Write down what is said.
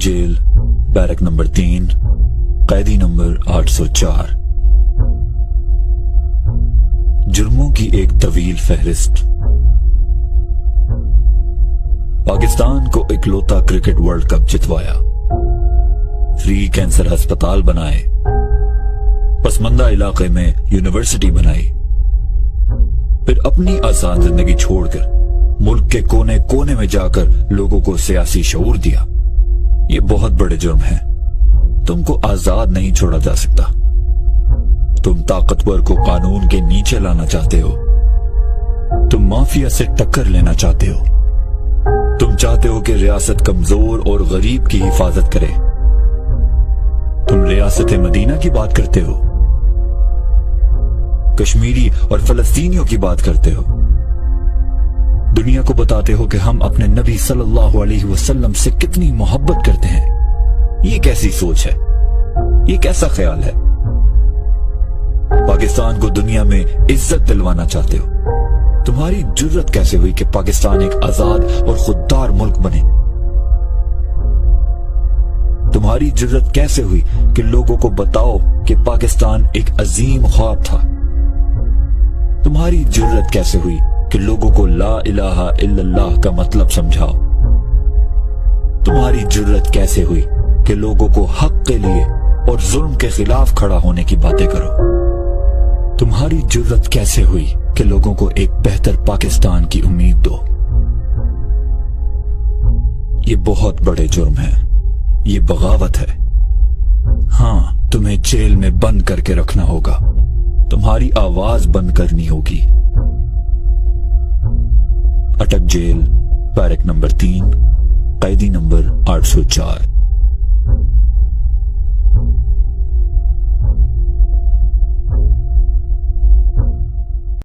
Jail, barrack number 3, कैदी number 804। जुर्मों की एक तवील फहरिस्त। पाकिस्तान को इकलौता क्रिकेट वर्ल्ड कप जितवाया, फ्री कैंसर अस्पताल बनाए, पसमंदा इलाके में यूनिवर्सिटी बनाई, फिर अपनी आसान जिंदगी छोड़कर मुल्क के कोने कोने में जाकर लोगों को सियासी शऊर दिया। ये बहुत बड़े जुर्म हैं। तुमको आजाद नहीं छोड़ा जा सकता। तुम ताकतवर को कानून के नीचे लाना चाहते हो। तुम माफिया से टक्कर लेना चाहते हो। तुम चाहते हो कि रियासत कमजोर और गरीब की हिफाजत करे। तुम रियासत मदीना की बात करते हो, कश्मीरी और फलस्तीनियों की बात करते हो। दुनिया को बताते हो कि हम अपने नबी सल्लल्लाहु अलैहि वसल्लम से कितनी मोहब्बत करते हैं। ये कैसी सोच है? ये कैसा ख्याल है? पाकिस्तान को दुनिया में इज्जत दिलवाना चाहते हो। तुम्हारी जुर्रत कैसे हुई कि पाकिस्तान एक आजाद और खुददार मुल्क बने? तुम्हारी जुर्रत कैसे हुई कि लोगों को बताओ कि पाकिस्तान एक अजीम ख्वाब था? तुम्हारी जुर्रत कैसे हुई कि लोगों को ला इलाहा इल्लल्लाह का मतलब समझाओ? तुम्हारी जुर्रत कैसे हुई कि लोगों को हक के लिए और जुल्म के खिलाफ खड़ा होने की बातें करो? तुम्हारी जुर्रत कैसे हुई कि लोगों को एक बेहतर पाकिस्तान की उम्मीद दो? ये बहुत बड़े जुर्म हैं। ये बगावत है। हाँ, तुम्हें जेल में बंद करके रखना होगा। तुम्हारी आवाज बंद करनी होगी। अटक जेल, बैरक नंबर 3, कैदी नंबर 804।